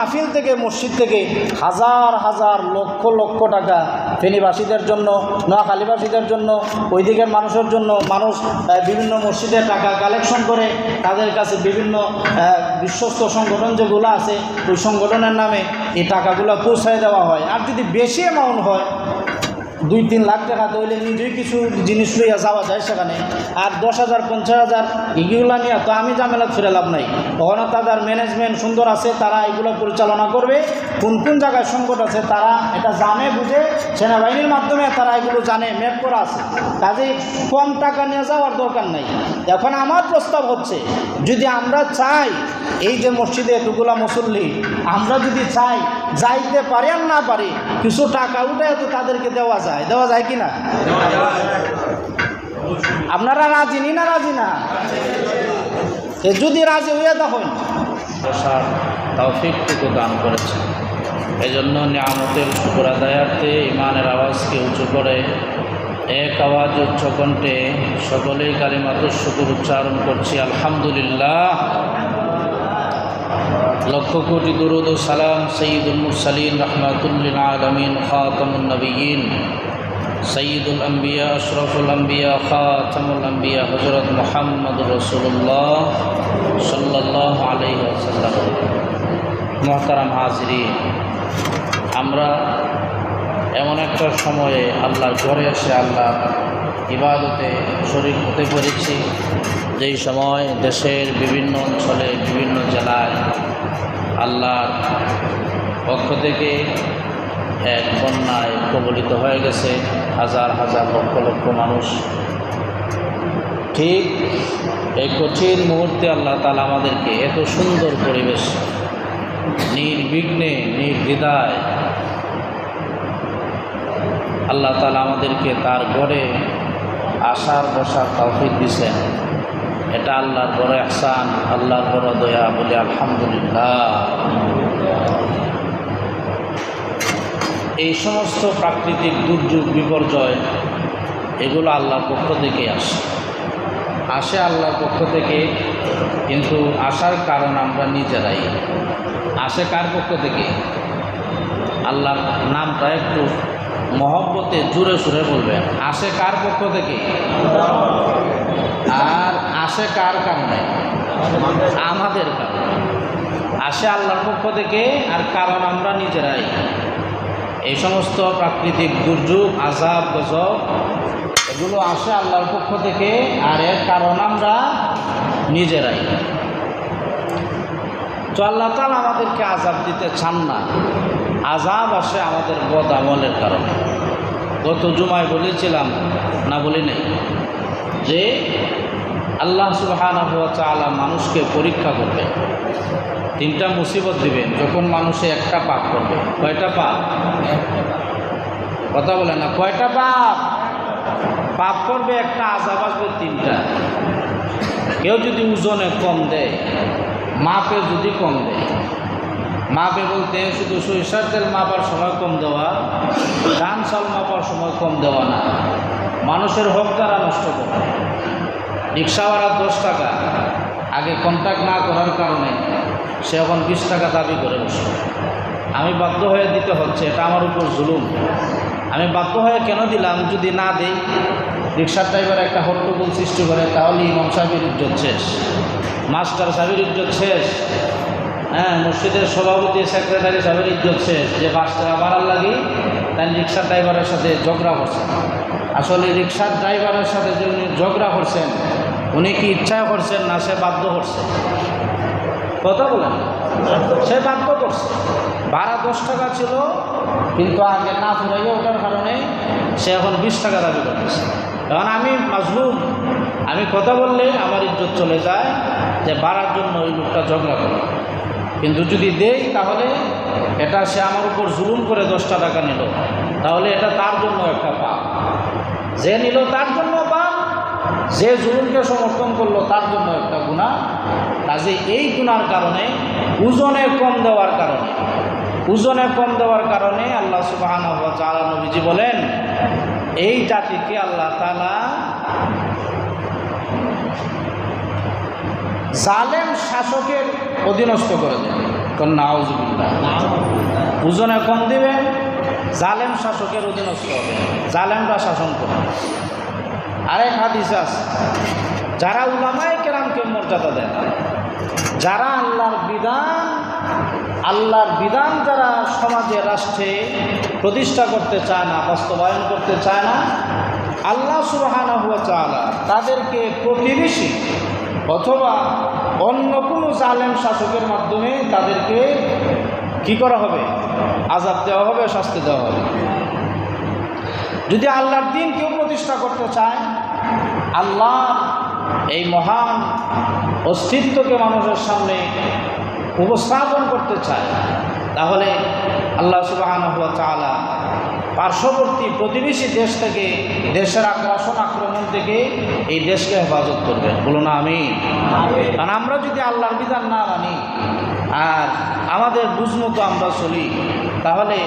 মাহফিল থেকে মসজিদ থেকে হাজার হাজার লক্ষ লক্ষ টাকা ফেনীবাসীদের জন্য, নোয়াখালীবাসীদের জন্য, ওই দিকের মানুষের জন্য মানুষ বিভিন্ন মসজিদের টাকা কালেকশন করে তাদের কাছে বিভিন্ন বিশ্বস্ত সংগঠন যেগুলো আছে ওই সংগঠনের নামে এই টাকাগুলো পৌঁছায় দেওয়া হয়। আর যদি বেশি অ্যামাউন্ট হয় 2-3 লাখ টাকা তৈলে নিজেই কিছু জিনিস লইয়া যাওয়া যায় সেখানে। আর 10,000 50,000 এগুলো নিয়ে তো আমি ঝামেলা ছুড়ে লাভ নাই। ওখানে তাদের ম্যানেজমেন্ট সুন্দর আছে, তারা এগুলো পরিচালনা করবে। কোন কোন জায়গায় সংকট আছে তারা এটা জানে বুঝে, সেনাবাহিনীর মাধ্যমে তারা এগুলো জানে, ম্যাপ করা আছে। কাজেই কম টাকা নিয়ে যাওয়ার দরকার নাই। এখন আমার প্রস্তাব হচ্ছে, যদি আমরা চাই এই যে মসজিদে এতগুলা মুসল্লি আমরা যদি চাই যাইতে পারি আর না পারি কিছু টাকা উঠে তো তাদেরকে দেওয়া যায় কি না? আপনারা রাজি নি না? রাজি না? যদি রাজি হইয়া তখন তৌফিকটুকু দান করেছেন, এই জন্য নিয়ামতের শুকর আদায়ার্থে ইমানের আওয়াজকে উঁচু করে এক আওয়াজ উচ্চ কণ্ঠে সকলেই কালিমাতুশ শুকর উচ্চারণ করছি, আলহামদুলিল্লাহ। লক্ষ কোটি দুরুদ ও সালাম সৈয়দুল মুরসালিন রাহমাতুল লিল আলামিন খাতামুন নবিয়্যিন সৈয়দুল আম্বিয়া আশরাফুল আম্বিয়া খাতামুল আম্বিয়া হযরত মুহাম্মদুর রাসূলুল্লাহ সাল্লাল্লাহু আলাইহি ওয়াসাল্লাম। মুহতারাম হাজিরিন, আমরা এমন একটা সময়ে আল্লাহর ঘরে এসে আল্লাহর ইবাদতে শরীক হতে পেরেছি, যেই সময় দেশের বিভিন্ন অঞ্চলে বিভিন্ন জেলায় আল্লাহর পক্ষ থেকে এক বন্যায় কবলিত হয়ে গেছে হাজার হাজার লক্ষ লক্ষ মানুষ। ঠিক এই কঠিন মুহূর্তে আল্লাহ তাআলা আমাদেরকে এত সুন্দর পরিবেশ নির্বিঘ্নে নির্দ্বিধায় আল্লাহ তাআলা আমাদেরকে তার ঘরে আসার বসার তৌফিক দিয়েছেন। এটা আল্লাহর বড় ইহসান, আল্লাহর বড় দয়া, বলে আলহামদুলিল্লাহ। এই সমস্ত প্রাকৃতিক দুর্যোগ বিপর্যয় এগুলো আল্লাহর পক্ষ থেকে আসে আল্লাহর পক্ষ থেকে, কিন্তু আসার কারণ আমরা নিজেরাই। আসে কার পক্ষ থেকে? আল্লাহর নামটা একটু মহব্বতে জোরে সুরে বলবেন। আসে কার পক্ষ থেকে? আর আসে কার কারণে? আমাদের কারণে। আসে আল্লাহর পক্ষ থেকে, আর কারণ আমরা নিজেরাই। এই সমস্ত প্রাকৃতিক দুর্যোগ, আযাব গজব এগুলো আসে আল্লাহর পক্ষ থেকে, আর এর কারণ আমরা নিজেরাই। তো আল্লাহ তাআলা আমাদেরকে আযাব দিতে চান না। আযাব আসে আমাদের বদ আমলের কারণে। গত জুমায় বলেছিলাম, না বলি নাই, যে আল্লাহ সুবহানাহু ওয়া তাআলা মানুষকে পরীক্ষা করবে, 3টা মুসিবত দিবেন যখন মানুষে একটা পাপ করবে। কয়টা পাপ? কথা বলে না, কয়টা পাপ? পাপ করবে একটা, আযাব আসবে 3টা। কেউ যদি ওজনে কম দেয়, মাপে যদি কম দেয়, মাপে বলতে শুধু সরিষার তেল মাপার সময় কম দেওয়া, ধান চাল মাপার সময় কম দেওয়া না, মানুষের হক দ্বারা নষ্ট করা। রিক্সাওয়ালা 10 টাকা আগে কন্ট্যাক্ট না করার কারণে সে এখন 20 টাকা দাবি করে বসে। আমি বাধ্য হয়ে দিতে হচ্ছে, এটা আমার উপর জুলুম। আমি বাধ্য হয়ে কেন দিলাম? যদি না দেই রিক্সার ড্রাইভার একটা হট্টগোল সৃষ্টি করে, তাহলে ইমাম সাহেবের ইজ্জত শেষ, মাস্টার সাহেবের ইজ্জত শেষ, মসজিদের সভাপতি সেক্রেটারি সাহেবের ইজ্জত শেষ। যে 5 টাকা বাড়ার লাগে তাই রিক্সার ড্রাইভারের সাথে ঝগড়া করছেন। আসলে রিক্সার ড্রাইভারের সাথে যে উনি ঝগড়া করছেন, উনি কি ইচ্ছা করছেন না সে বাধ্য করছে? কথা বলেন, সে বাধ্য করছে। ভাড়া 10 টাকা ছিল, কিন্তু আগে না ফুরাইয়া ওঠার কারণে সে এখন 20 টাকা দাবি করতেছে। এখন আমি মাজলুম, আমি কথা বললে আমার ইজ্জত চলে যায়, যে ভাড়ার জন্য ওই লোকটা ঝগড়া করে। কিন্তু যদি দেই তাহলে এটা সে আমার উপর জুলুম করে 10টা টাকা নিল, তাহলে এটা তার জন্য একটা পাপ। যে নিল তার জন্য পাপ, যে জুলুমকে সমর্থন করলো তার জন্য একটা গুনাহ। কাজে এই গুনার কারণে, ওজনে কম দেওয়ার কারণে আল্লাহ সুবহানাহু ওয়া তাআলা, নবীজি বলেন, এই জাতিকে আল্লাহ তাআলা জালেম শাসকের অধীনস্থ করে দেন। নাউজুবিল্লাহ। ওজনে কম দিবেন, জালেম শাসকের অধীনস্থ হবে, জালেমরা শাসন করবে। আরেক হাদিস আছে, যারা উলামায়ে কেরামকে মর্যাদা দেন, যারা আল্লাহর বিধান যারা সমাজে রাষ্ট্রে প্রতিষ্ঠা করতে চায় না, বাস্তবায়ন করতে চায় না, আল্লাহ সুবহানাহু ওয়া তাআলা তাদেরকে প্রতিবেশী অথবা অন্য কোনো জালেম শাসকের মাধ্যমে তাদেরকে কি করা হবে? আযাব দেওয়া হবে, শাস্তি দেওয়া হবে। যদি আল্লাহর দ্বীন কেউ প্রতিষ্ঠা করতে চায়, আল্লাহর এই মহান অস্তিত্বকে মানুষের সামনে উপস্থাপন করতে চায়, তাহলে আল্লাহ সুবহানাহু ওয়া তাআলা পার্শ্ববর্তী প্রতিবেশী দেশ থেকে, দেশের আক্রমণ থেকে এই দেশকে হেফাজত করবেন। বলুন আমিন। কারণ আমরা যদি আল্লাহর বিধান না মানি আর আমাদের বুঝমতো আমরা চলি, তাহলে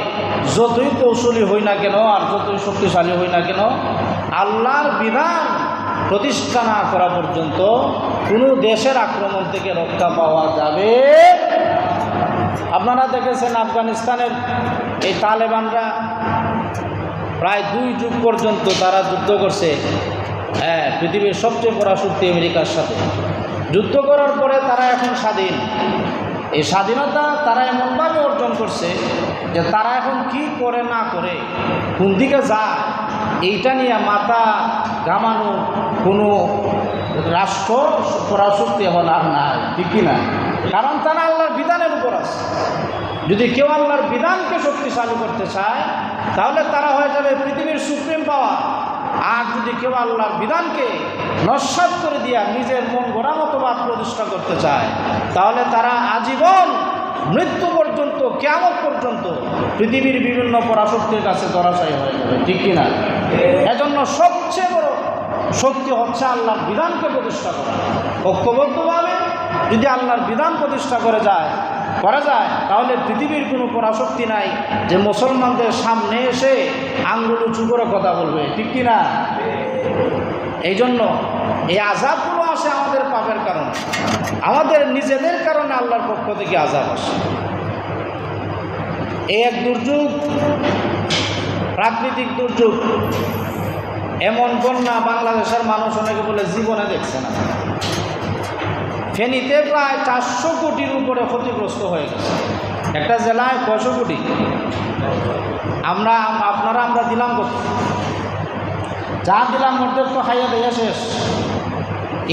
যতই কৌশলী হই না কেন আর যতই শক্তিশালী হই না কেন, আল্লাহর বিধান প্রতিষ্ঠা না করা পর্যন্ত কোনো দেশের আক্রমণ থেকে রক্ষা পাওয়া যাবে। আপনারা দেখেছেন আফগানিস্তানের এই তালেবানরা প্রায় 2 যুগ পর্যন্ত তারা যুদ্ধ করছে, পৃথিবীর সবচেয়ে বড় শক্তি আমেরিকার সাথে। যুদ্ধ করার পরে তারা এখন স্বাধীন। এই স্বাধীনতা তারা এমনভাবে অর্জন করছে যে তারা এখন কি করে না করে, কোন দিকে যায়, এইটা নিয়ে মাথা ঘামানো কোনো রাষ্ট্র পরাশক্তি এখন আর নাই, ঠিক কিনা? কারণ তারা আল্লাহর বিধানের উপর আছে। যদি কেউ আল্লাহর বিধানকে শক্তিশালী করতে চায়, তাহলে তারা হয়ে যাবে পৃথিবীর সুপ্রিম পাওয়ার। আর যদি কেউ আল্লাহর বিধানকে নস্যাৎ করে দিয়া নিজের মন গড়া মতবাদ প্রতিষ্ঠা করতে চায়, তাহলে তারা আজীবন মৃত্যু পর্যন্ত, কিয়ামত পর্যন্ত পৃথিবীর বিভিন্ন পরাশক্তির কাছে ধরাশায়ী হয়ে যাবে, ঠিক কিনা? এজন্য সবচেয়ে বড় শক্তি হচ্ছে আল্লাহর বিধানকে প্রতিষ্ঠা করা। ঐক্যবদ্ধভাবে যদি আল্লাহর বিধান প্রতিষ্ঠা করা যায়, তাহলে পৃথিবীর কোনো পরাশক্তি নাই যে মুসলমানদের সামনে এসে আঙ্গুল উঁচু করে কথা বলবে, ঠিক কিনা? এই জন্য এই আযাবগুলো আসে আমাদের পাপের কারণে, আমাদের নিজেদের কারণে আল্লাহর পক্ষ থেকে আযাব আসে। এই এক দুর্যোগ, প্রাকৃতিক দুর্যোগ, এমন বন্যা বাংলাদেশের মানুষ অনেকে বলে জীবনে দেখছে না। ফেনীতে প্রায় 400 কোটির উপরে ক্ষতিগ্রস্ত হয়ে গেছে। একটা জেলায় 600 কোটি। আমরা দিলাম কত? যা দিলাম মধ্যে তো খাইয়া দেয়া শেষ।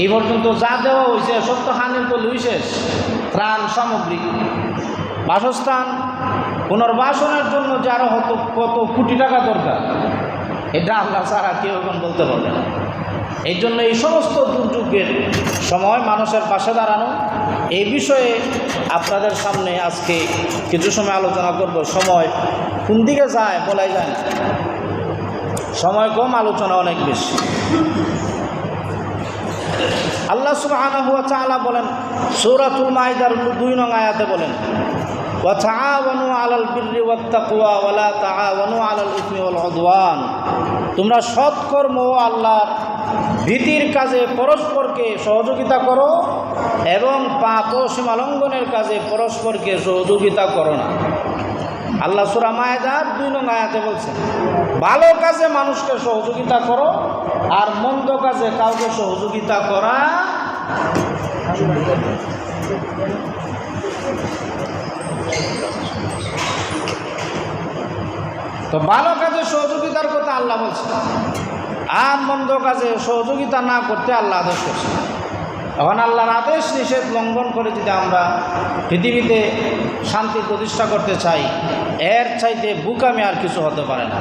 এই পর্যন্ত যা দেওয়া হয়েছে সব তো হানির তো লুই শেষ। ত্রাণ সামগ্রী, বাসস্থান, পুনর্বাসনের জন্য যে আরও কত কোটি টাকা দরকার, এটা আল্লাহ ছাড়া কেউ এখন বলতে পারবে না। এই জন্য এই সমস্ত দুর্যোগের সময় মানুষের পাশে দাঁড়ানো, এই বিষয়ে আপনাদের সামনে আজকে কিছু সময় আলোচনা করব। সময় কোন দিকে যায় বলাই যায় না, সময় কম, আলোচনা অনেক বেশি। আল্লাহ সুবহানাহু ওয়া তাআলা বলেন সূরাতুল মাইদার 2 নং আয়াতে বলেন, ওয়া তাআওয়ানু আলাল বিররি ওয়াত তাকওয়া ওয়া লা তাআওয়ানু আলাল ইসমি ওয়াল উদওয়ান। তোমরা সৎকর্ম ও আল্লাহর ভীতির কাজে পরস্পরকে সহযোগিতা করো এবং পাপ ও সীমালঙ্ঘনের কাজে পরস্পরকে সহযোগিতা করো না। আল্লাহ সূরা মায়েদার 2 নং আয়াতে বলছেন, ভালো কাজে মানুষকে সহযোগিতা করো আর মন্দ কাজে কাউকে সহযোগিতা করা। তো ভালো কাজে সহযোগিতার কথা আল্লাহ বলছে, আর মন্দ কাজে সহযোগিতা না করতে আল্লাহ আদেশ করছে। এখন আল্লাহর আদেশ নিষেধ লঙ্ঘন করে যদি আমরা পৃথিবীতে শান্তি প্রতিষ্ঠা করতে চাই, এর চাইতে বুকামি আর কিছু হতে পারে না।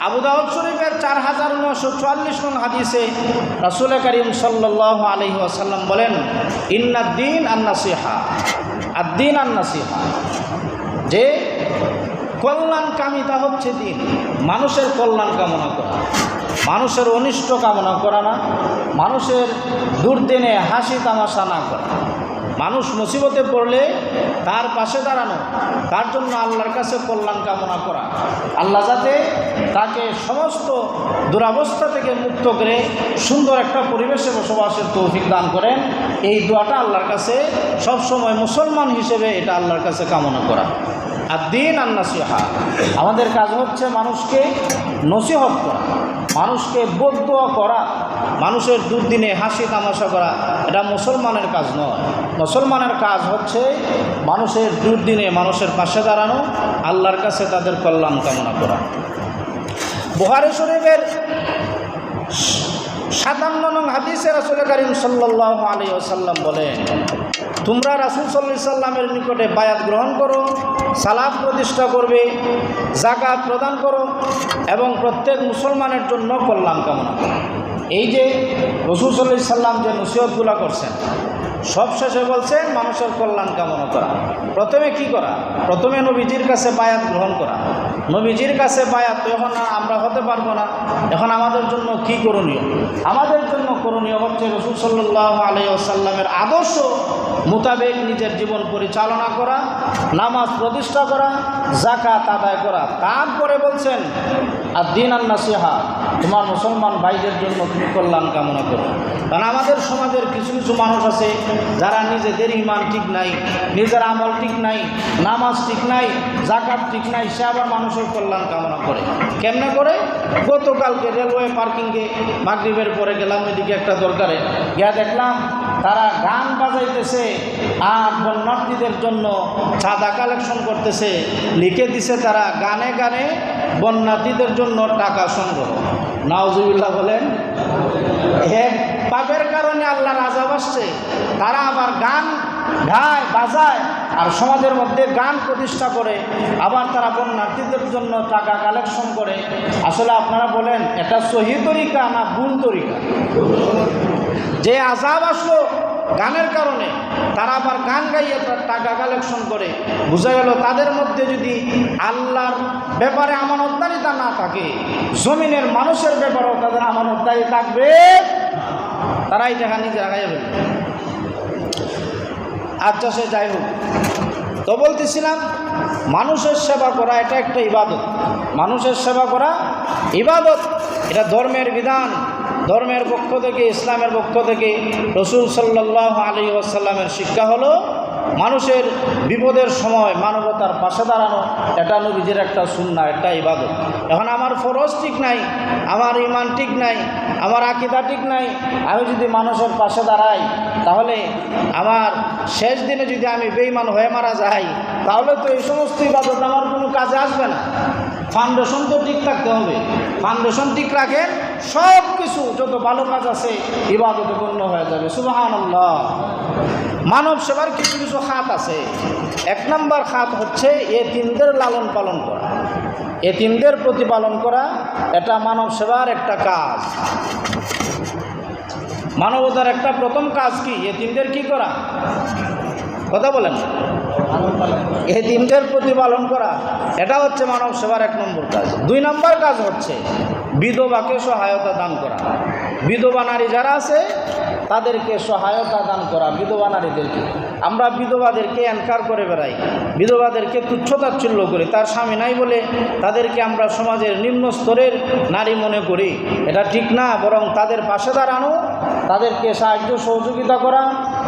আবু দাউদ শরীফের 4944 নং হাদিসে রাসূল করিম সাল্লাল্লাহু আলাইহি ওয়াসাল্লাম বলেন, ইন্নাদ-দীন আন-নাসিহা, আদ-দীন আন-নাসিহা, যে কল্যাণকামিতা হচ্ছে দিন, মানুষের কল্যাণ কামনা করা, মানুষের অনিষ্ট কামনা করা না, মানুষের দুর্দিনে হাসি তামাশা না করা। মানুষ মুসিবতে পড়লে তার পাশে দাঁড়ানো, তার জন্য আল্লাহর কাছে কল্যাণ কামনা করা, আল্লাহ যাতে তাকে সমস্ত দুরবস্থা থেকে মুক্ত করে সুন্দর একটা পরিবেশে বসবাসের তৌফিক দান করেন, এই দোয়াটা আল্লাহর কাছে সবসময় মুসলমান হিসেবে এটা আল্লাহর কাছে কামনা করা। আর দ্বীন আর নাসিহা, আমাদের কাজ হচ্ছে মানুষকে নসিহত করা, মানুষকে বদদোয়া করা, মানুষের দুর্দিনে হাসি তামাশা করা, এটা মুসলমানের কাজ নয়। মুসলমানের কাজ হচ্ছে মানুষের দুর্দিনে মানুষের পাশে দাঁড়ানো, আল্লাহর কাছে তাদের কল্যাণ কামনা করা। বুখারী শরীফের 57 নং হাদিসে রাসূল করিম সাল্লাল্লাহু আলাইহি ওয়াসাল্লাম বলেন, তোমরা রাসূল সাল্লাল্লাহু আলাইহি সাল্লামের নিকটে বায়াত গ্রহণ করো, সালাত প্রতিষ্ঠা করবে, যাকাত প্রদান করো এবং প্রত্যেক মুসলমানের জন্য কল্যাণ কামনা করো। এই যে রাসূল সাল্লাল্লাহু আলাইহি সাল্লাম যে নসিহতগুলো করছেন, সব শেষে বলছেন মানুষের কল্যাণ কামনা করা। প্রথমে কি করা? প্রথমে নবীজির কাছে বায়াত গ্রহণ করা। নবীজির কাছে বায়াত তো এখন আমরা হতে পারবো না, এখন আমাদের জন্য কি করণীয়? আমাদের জন্য করণীয় হচ্ছে রাসূল সাল্লাল্লাহু আলাইহি ওয়াসাল্লামের আদর্শ মোতাবেক নিজের জীবন পরিচালনা করা, নামাজ প্রতিষ্ঠা করা, যাকাত আদায় করা। তারপরে বলছেন আর দ্বীন আর নাসিহা, তোমার মুসলমান ভাইদের জন্য তুমি কল্যাণ কামনা করো। কারণ আমাদের সমাজের কিছু কিছু মানুষ আছে যারা নিজেদের ঈমান ঠিক নাই, নিজের আমল ঠিক নাই, নামাজ ঠিক নাই, যাকাত ঠিক নাই, সে আবার মানুষের কল্যাণ কামনা করে। কেমনে করে? গতকালকে রেলওয়ে পার্কিংয়ে মাগরিবের পরে গেলাম, এদিকে একটা দরকারে গিয়া দেখলাম তারা গান বাজাইতেছে আর বন্যার্থীদের জন্য চাঁদা কালেকশন করতেছে। লিখে দিছে তারা গানে গানে বন্যার্থীদের জন্য টাকা সংগ্রহ। নাউজুবিল্লাহ বলেন। পাপের কারণে আল্লাহর আযাব আসছে, তারা আবার গান গায় বাজায় আর সমাজের মধ্যে গান প্রতিষ্ঠা করে, আবার তারা বন্যার্থীদের জন্য টাকা কালেকশন করে। আসলে আপনারা বলেন এটা সহি তরিকা না ভুল তরিকা? যে আযাব আসলো গানের কারণে, তারা আবার গান গাইয়ে টাকা কালেকশন করে। বোঝা গেল তাদের মধ্যে যদি আল্লাহর ব্যাপারে আমানতদারিতা না থাকে, জমিনের মানুষের ব্যাপারেও তাদের আমানতদারি থাকবে, তারাই টাকা নিজেরা গাইয়ে ফেলবে। আচ্ছা, সে যাই হোক, তো বলতেছিলাম মানুষের সেবা করা এটা একটা ইবাদত। মানুষের সেবা করা ইবাদত, এটা ধর্মের বিধান। ধর্মের পক্ষ থেকে, ইসলামের পক্ষ থেকে রাসূল সাল্লাল্লাহু আলাইহি ওয়াসাল্লামের শিক্ষা হলো মানুষের বিপদের সময় মানবতার পাশে দাঁড়ানো, এটা নবীজির একটা সুন্নাহ, একটা ইবাদত। এখন আমার ফরজ ঠিক নাই, আমার ঈমান ঠিক নাই, আমার আকীদা ঠিক নাই, আমি যদি মানুষের পাশে দাঁড়াই, তাহলে আমার শেষ দিনে যদি আমি বেঈমান হয়ে মারা যাই, তাহলে তো এই সমস্ত ইবাদত আমার কোনো কাজে আসবে না। ফাউন্ডেশন তো ঠিক থাকতে হবে। ফাউন্ডেশন ঠিক রাখেন, সব কিছু যত ভালো কাজ আছে ইবাদতে গণ্য হয়ে যাবে। সুবহানাল্লাহ। মানব সেবার কিছু কিছু খাত আছে। 1 নম্বর খাত হচ্ছে এতিমদের লালন পালন করা, এতিমদের প্রতিপালন করা। এটা মানব সেবার একটা কাজ। মানবতার একটা প্রথম কাজ কি? এতিমদের কি করা? কথা বলেন। এতিমদের প্রতিপালন করা, এটা হচ্ছে মানব সেবার 1 নম্বর কাজ। 2 নম্বর কাজ হচ্ছে বিধবাকে সহায়তা দান করা। বিধবা নারী যারা আছে তাদেরকে সহায়তা দান করা। বিধবা নারীদেরকে আমরা বিধবাদেরকে এনকার করে বেড়াই, বিধবাদেরকে তুচ্ছতাচ্ছিল্য করি। তার স্বামী নাই বলে তাদেরকে আমরা সমাজের নিম্ন স্তরের নারী মনে করি। এটা ঠিক না, বরং তাদের পাশে দাঁড়ানো, তাদেরকে সাহায্য সহযোগিতা করা।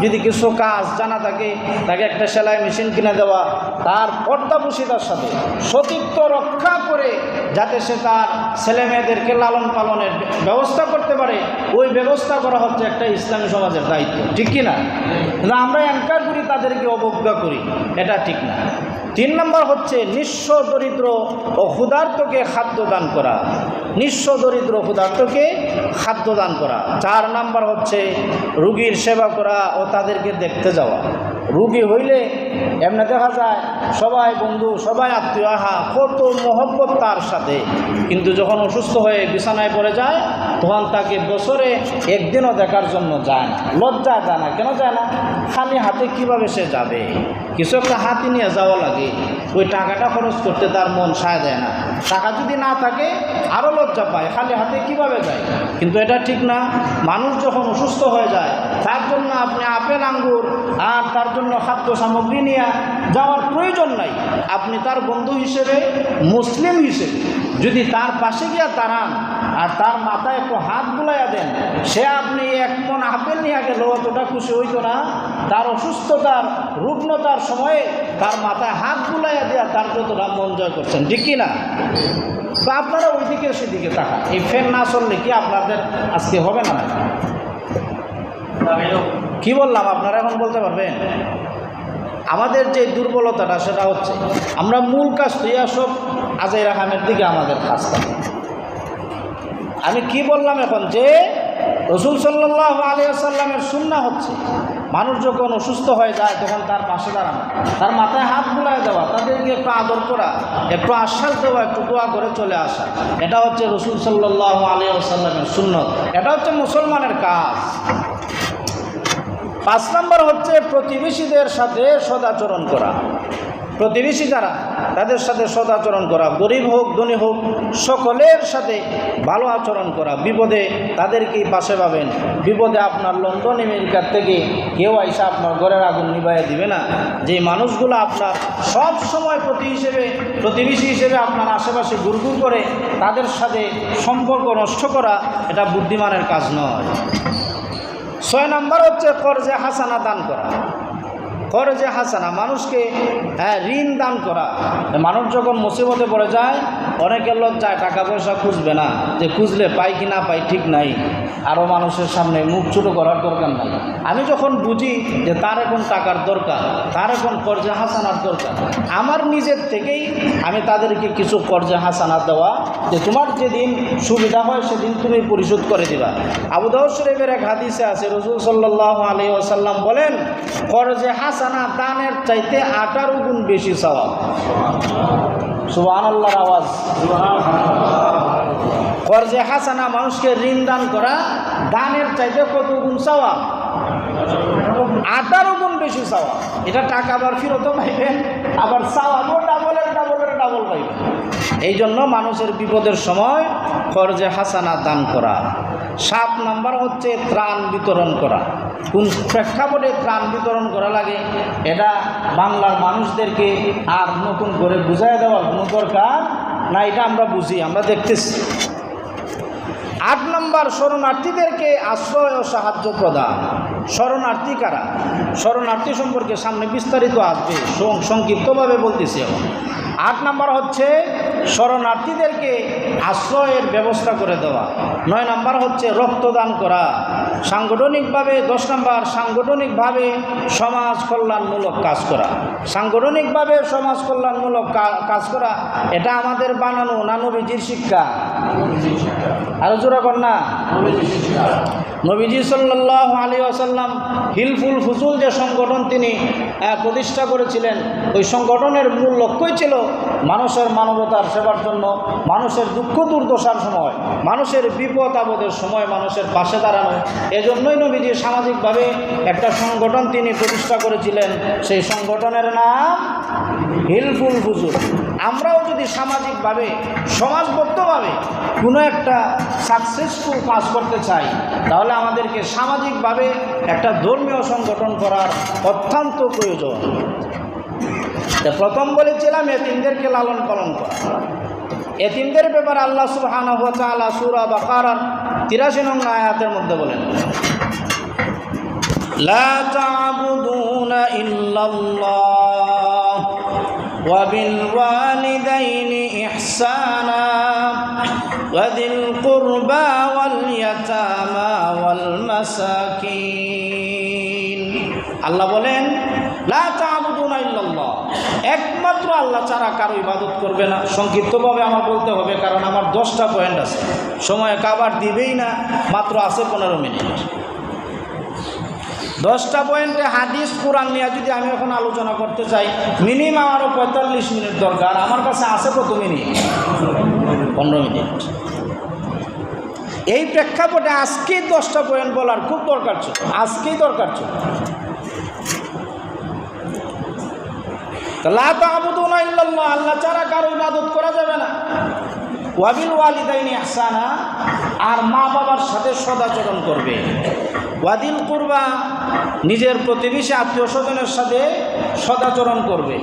যদি কিছু কাজ জানা থাকে, তাকে একটা সেলাই মেশিন কিনে দেওয়া, তার পর্দাপোশিতার সাথে সতীত্ব রক্ষা করে যাতে সে তার ছেলে মেয়েদেরকে লালন পালনের ব্যবস্থা করতে পারে, ওই ব্যবস্থা করা হচ্ছে একটা ইসলামী সমাজের দায়িত্ব। ঠিক কি না? কিন্তু আমরা এনকার করি, তাদেরকে অবজ্ঞা করি, এটা ঠিক না। 3 নম্বর হচ্ছে নিঃস্ব দরিদ্র ও ক্ষুধার্তকে খাদ্য দান করা। নিঃস্ব দরিদ্র ক্ষুধার্তকে খাদ্য দান করা। 4 নম্বর হচ্ছে রোগীর সেবা করা ও তাদেরকে দেখতে যাওয়া। রোগী হইলে এমনি দেখা যায় সবাই বন্ধু, সবাই আত্মীয়, আহা কত মহব্বত তার সাথে, কিন্তু যখন অসুস্থ হয়ে বিছানায় পড়ে যায়, তখন তাকে বছরে একদিনও দেখার জন্য যায় না। লজ্জা যায় না। কেন যায় না? খালি হাতে কিভাবে সে যাবে? কিছু একটা হাতে নিয়ে যাওয়া লাগে, ওই টাকাটা খরচ করতে তার মন সায় দেয় না। টাকা যদি না থাকে আরও লজ্জা পায়, খালি হাতে কিভাবে যায়? কিন্তু এটা ঠিক না। মানুষ যখন অসুস্থ হয়ে যায়, তার জন্য আপনি আপেল আঙ্গুর আর তার জন্য খাদ্য সামগ্রী নিয়ে যাওয়ার প্রয়োজন নাই। আপনি তার বন্ধু হিসেবে, মুসলিম হিসেবে যদি তার পাশে গিয়া দাঁড়ান আর তার মাথায় একটু হাত বুলাইয়া দেন, সে আপনি এক মন আপেল নিয়ে গেল অতটা খুশি হইতো না? তার অসুস্থতার, রুগ্নতার সময়ে তার মাথায় হাত বুলাইয়া দেওয়া তার যতটা মন জয় করছেন, ঠিক কি না? তো আপনারা ওইদিকে সেদিকে তাকান। এই ফ্যান না চললে কি আপনাদের আজকে হবে না? কি বললাম আপনারা এখন বলতে পারবেন? আমাদের যে দুর্বলতাটা সেটা হচ্ছে আমরা মূল কাজ তৈয়া সব আজাই রাখামের দিকে আমাদের কাজ থাকে। আমি কি বললাম এখন, যে রসুল সাল্লাল্লাহু আলাইহি ওয়াসাল্লামের সুন্নাহ হচ্ছে মানুষ যখন অসুস্থ হয়ে যায় তখন তার পাশে দাঁড়ানো, তার মাথায় হাত বুলায় দেওয়া, তাদেরকে একটু আদর করা, একটু আশ্বাস দেওয়া, একটু দোয়া করে চলে আসা, এটা হচ্ছে রসুল সাল্লাল্লাহু আলাইহি ওয়াসাল্লামের সুন্নত। এটা হচ্ছে মুসলমানের কাজ। 5 নম্বর হচ্ছে প্রতিবেশীদের সাথে সদাচরণ করা। প্রতিবেশী যারা, তাদের সাথে সদাচরণ করা, গরিব হোক ধনী হোক সকলের সাথে ভালো আচরণ করা। বিপদে তাদেরকেই পাশে পাবেন। বিপদে আপনার লন্ডন আমেরিকার থেকে কেউ আইসা আপনার ঘরের আগুন নিভাইয়া দিবে না। যে মানুষগুলো আপনার সব সময় প্রতিবেশী হিসেবে আপনার আশেপাশে ঘুরঘুর করে, তাদের সাথে সম্পর্ক নষ্ট করা এটা বুদ্ধিমানের কাজ নয়। 6 নম্বর হচ্ছে কর্জে হাসানা দান করা। কর্জে হাসানা, মানুষকে ঋণ দান করা। মানুষ যখন মুসিবতে পড়ে যায়, অনেকের লজ্জায় টাকা পয়সা খুঁজবে না, যে খুঁজলে পাই কি না পাই ঠিক নাই, আরও মানুষের সামনে মুখ ছোটো করার দরকার নাই। আমি যখন বুঝি যে তার এখন টাকার দরকার, তার এখন কর্জে হাসানার দরকার, আমার নিজের থেকেই আমি তাদেরকে কিছু কর্জে হাসানা দেওয়া, যে তোমার যেদিন সুবিধা হয় সেদিন তুমি পরিশোধ করে দিবা। আবু দাউদ শরীফের এক হাদিসে আছে, রাসূল সাল্লাল্লাহু আলাইহি ওয়াসাল্লাম বলেন, কর্জে হাসানা দানের চাইতে 18 গুণ বেশি সওয়াব। সুবহানাল্লাহর আওয়াজ। কর্জে হাসানা, মানুষকে ঋণ দান করা, দানের চাইতে কত গুণ সওয়াব? 18 গুণ বেশি সওয়াব। এটা টাকা আবার ফেরতও পাইবেন, আবার সওয়াবও ডাবল পাইবেন। এই জন্য মানুষের বিপদের সময় কর্জে হাসানা দান করা। 7 নম্বর হচ্ছে ত্রাণ বিতরণ করা। কোন প্রেক্ষাপটে ত্রাণ বিতরণ করা লাগে এটা বাংলার মানুষদেরকে আর নতুন করে বুঝাই দেওয়ার কোনো দরকার না, এটা আমরা বুঝি, আমরা দেখতেছি। 8 নম্বর শরণার্থীদেরকে আশ্রয় ও সাহায্য প্রদান। শরণার্থী কারা? শরণার্থী সম্পর্কে সামনে বিস্তারিত আসবে, সংক্ষিপ্তভাবে বলতেছি এখন। 8 নম্বর হচ্ছে শরণার্থীদেরকে আশ্রয়ের ব্যবস্থা করে দেওয়া। 9 নম্বর হচ্ছে রক্তদান করা। সাংগঠনিকভাবে 10 নম্বর সাংগঠনিকভাবে সমাজ কল্যাণমূলক কাজ করা। সাংগঠনিকভাবে সমাজ কল্যাণমূলক কাজ করা এটা আমাদের বানানো না নবীজির শিক্ষা? আরো জোরে কর না। নবীজি সাল্লাল্লাহু আলাইহি ওয়াসাল্লাম হিলফুল ফুজুল যে সংগঠন তিনি প্রতিষ্ঠা করেছিলেন, ওই সংগঠনের মূল লক্ষ্যই ছিল মানুষের মানবতার সেবার জন্য, মানুষের দুঃখ দুর্দশার সময়, মানুষের বিপদ আপদের সময় মানুষের পাশে দাঁড়ানো। এজন্যই নবীজি সামাজিকভাবে একটা সংগঠন তিনি প্রতিষ্ঠা করেছিলেন, সেই সংগঠনের নাম হিলফুল ফুজুল। আমরাও যদি সামাজিকভাবে সমাজবদ্ধভাবে কোনো একটা সাকসেসফুল কাজ করতে চাই, তাহলে আমাদেরকে সামাজিকভাবে একটা ধর্মীয় সংগঠন করার অত্যন্ত প্রয়োজন। প্রথম বলেছিলাম এতিমদেরকে লালন পালন করা। এতিমদের ব্যাপারে আল্লাহ সুবহানাহু ওয়া তাআলা সূরা বাকারার 83 নং আয়াতের মধ্যে বলেন, লা তা'বুদুনা ইল্লাল্লাহ ওয়া বিল ওয়ালিদাইনি ইহসানা ওয়া যিল কুরবা ওয়াল ইয়াতামা ওয়াল মাসাকিন। আল্লাহ বলেন, লা তা'বুদুনা ইল্লাল্লাহ, একমাত্র আল্লাহ ছাড়া কারো ইবাদত করবে না। সংক্ষিপ্তভাবে আমার বলতে হবে, কারণ আমার 10টা পয়েন্ট আছে, সময় কাবার দিবেই না, মাত্র আছে 15 মিনিট। 10টা পয়েন্টে হাদিস কোরআন নিয়ে যদি আমি এখন আলোচনা করতে চাই, মিনিমাম আরও 45 মিনিট দরকার। আমার কাছে আছে কত মিনিট? 15 মিনিট। এই প্রেক্ষাপটে আজকেই 10টা পয়েন্ট বলার খুব দরকার ছিল, আজকেই দরকার ছিল। লা তা'বুদুনা ইল্লাল্লাহ, আল্লাহ ছাড়া কারো ইবাদত করা যাবে না। ওয়া বিল ওয়ালিদাইনি ইহসানা, আর মা বাবার সাথে সদাচরণ করবে। ওয়া যিল কুরবা, নিজের প্রতিবেশী আত্মীয় স্বজনের সাথে সদাচরণ করবে।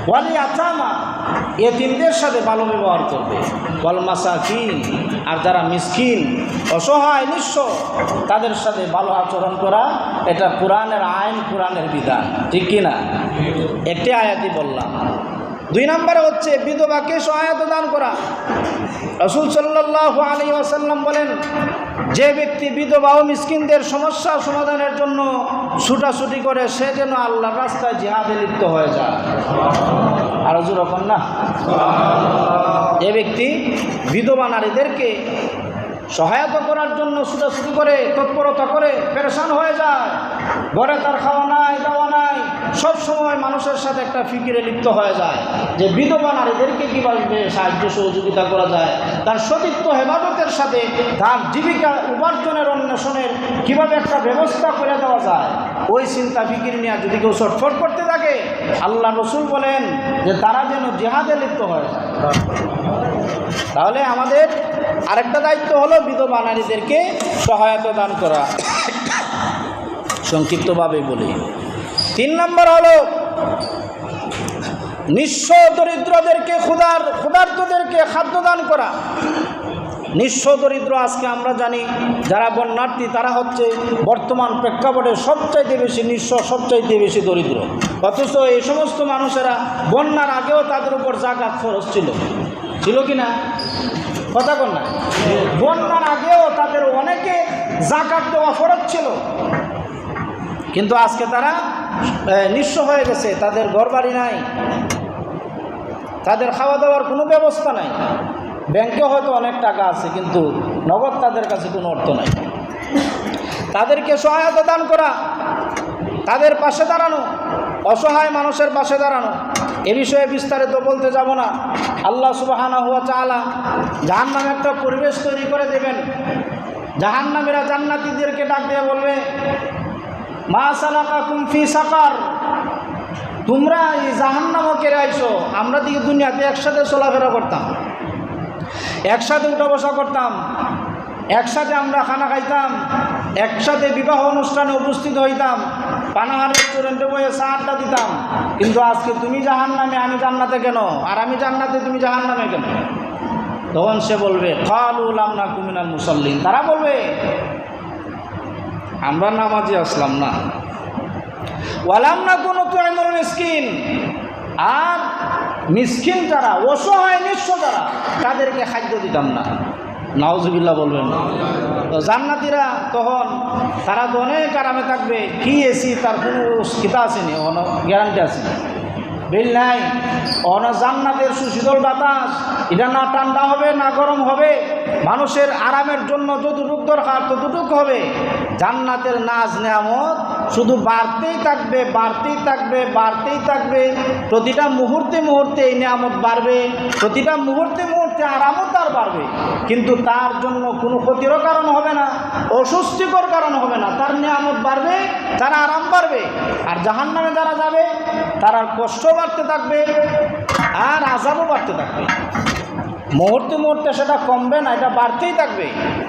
ওয়ালি আতামা, এতিমদের সাথে ভালো ব্যবহার করবে। ওয়াল মাসাকিন, আর যারা মিসকিন অসহায় নিঃস্ব তাদের সাথে ভালো আচরণ করা, এটা কোরআনের আইন, কোরআনের বিধান, ঠিক কি না? একটি আয়াতই বললাম। 2 নম্বরে হচ্ছে বিধবাকে সহায়তা দান করা। রাসূল সাল্লাল্লাহু আলাইহি ওয়াসাল্লাম বলেন, যে ব্যক্তি বিধবা ও মিসকিনদের সমস্যা সমাধানের জন্য ছুটাছুটি করে সে যেন আল্লাহর রাস্তায় জিহাদে লিপ্ত হয়ে যায়। আর যখন না, যে ব্যক্তি বিধবা নারীদেরকে সহায়তা করার জন্য ছুটাছুটি করে, তৎপরতা করে, পেরেশান হয়ে যায়, ঘরে তার খাওয়া নাই, দাওয়া নাই, সব সময় মানুষের সাথে একটা ফিকিরে লিপ্ত হয়ে যায় যে বিধবা নারীদেরকে কীভাবে সাহায্য সহযোগিতা করা যায়, তার সতীত্ব হেফাজতের সাথে তার জীবিকা উপার্জনের অন্বেষণের কীভাবে একটা ব্যবস্থা করে দেওয়া যায়, ওই চিন্তা ফিকির নিয়ে যদি কেউ ছটফট করতে থাকে, আল্লাহ রসুল বলেন যে তারা যেন জিহাদে লিপ্ত হয়ে যায়। তাহলে আমাদের আরেকটা দায়িত্ব হলো বিধবা নারীদেরকে সহায়তা দান করা। সংক্ষিপ্তভাবে বলি, 3 নম্বর হলো নিঃস্ব দরিদ্রদেরকে, ক্ষুধার্তদেরকে খাদ্য দান করা। নিঃস্ব দরিদ্র আজকে আমরা জানি যারা বন্যার্থী তারা হচ্ছে বর্তমান প্রেক্ষাপটে সবচাইতে বেশি নিঃস্ব, সবচাইতে বেশি দরিদ্র। অথচ এই সমস্ত মানুষেরা বন্যার আগেও তাদের উপর যাকাত খরচ ছিল কি না? কথা বল না, বন্যার আগেও তাদের অনেকে যাকাত দেওয়া ফরজ ছিল, কিন্তু আজকে তারা নিঃস্ব হয়ে গেছে, তাদের ঘরবাড়ি নাই, তাদের খাওয়া দাওয়ার কোনো ব্যবস্থা নাই, ব্যাংকে হয়তো অনেক টাকা আছে কিন্তু নগদ তাদের কাছে কোনো অর্থ নাই। তাদেরকে সহায়তা দান করা, তাদের পাশে দাঁড়ানো, অসহায় মানুষের পাশে দাঁড়ানো। এ বিষয়ে বিস্তারিত বলতে যাব না। আল্লাহ সুবহানাহু ওয়া তাআলা জাহান্নামে একটা পরিবেশ তৈরি করে দেবেন। জাহান্নামীরা জান্নাতীদেরকে ডাক দিয়ে বলবে, মা সালাকাকুম ফি সাকার, তোমরা এই জাহান্নামে কেড়ে আইছো। আমরা দিকে দুনিয়াতে একসাথে চলাফেরা করতাম, একসাথে উঠা বসা করতাম, একসাথে আমরা খানা খাইতাম, একসাথে বিবাহ অনুষ্ঠানে উপস্থিত হইতাম, পানাহার রেস্টুরেন্টে বসে চা আড্ডা দিতাম, কিন্তু আজকে তুমি জাহান্নামে, আমি জান্নাতে কেন? আর আমি জান্নাতে, তুমি জাহান্নামে কেন? তখন সে বলবে, ক্বালু লাম নাকু মিনাল মুসাল্লিন, তারা বলবে আমরা নামাজি আসলাম না। ওয়ালাম নাকু নুতঈমুল মিসকিন, আর মিসকিন যারা, অসহায় নিঃস্ব যারা, তাদেরকে খাদ্য দিতাম না। নাউজুবিল্লাহ বলবেন না। তো জান্নাতীরা তখন তারা তো অনেক আরামে থাকবে, কি এসি তার কোনো কিতা আসেনি, কোনো গ্যারান্টি আসেনি, বিল নাই। জান্নাতের সুশীতল বাতাস, এটা না ঠান্ডা হবে না গরম হবে, মানুষের আরামের জন্য যতটুক দরকার ততটুক হবে। জান্নাতের নাজ নেয়ামত শুধু বাড়তেই থাকবে, বাড়তেই থাকবে, বাড়তেই থাকবে। প্রতিটা মুহূর্তে মুহূর্তে এই নিয়ামত বাড়বে, প্রতিটা মুহূর্তে মুহূর্তে আরামও তার বাড়বে, কিন্তু তার জন্য কোনো ক্ষতিরও কারণ হবে না, অস্বস্তিকর কারণ হবে না। তার নিয়ামত বাড়বে, তার আরাম বাড়বে। আর জাহান্নামে যারা যাবে তারা কষ্ট বাড়তে থাকবে আর আযাবও বাড়তে থাকবে। মুহূর্তে মুহূর্তে সেটা কমবে না, এটা বাড়তেই থাকবে।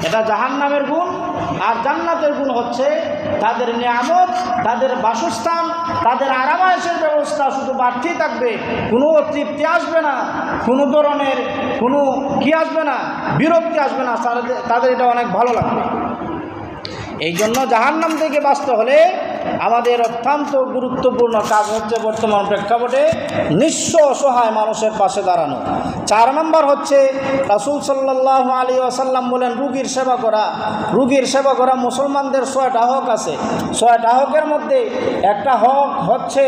এটা জাহান্নামের গুণ। আর জান্নাতের গুণ হচ্ছে তাদের নিয়ামত, তাদের বাসস্থান, তাদের আরামায়েশের ব্যবস্থা শুধু বাড়তেই থাকবে, কোনো তৃপ্তি আসবে না, কোনো ধরনের কোনো কি আসবে না, বিরক্তি আসবে না, তাদের এটা অনেক ভালো লাগবে। এই জন্য জাহান্নাম থেকে বাঁচতে হলে আমাদের অত্যন্ত গুরুত্বপূর্ণ কাজ হচ্ছে বর্তমান প্রেক্ষাপটে নিঃস্ব অসহায় মানুষের পাশে দাঁড়ানো। 4 নম্বর হচ্ছে রাসূল সাল্লাল্লাহু আলাইহি ওয়াসাল্লাম বলেন রোগীর সেবা করা। রোগীর সেবা করা মুসলমানদের 6টা হক আছে। 6টা হকের মধ্যে একটা হক হচ্ছে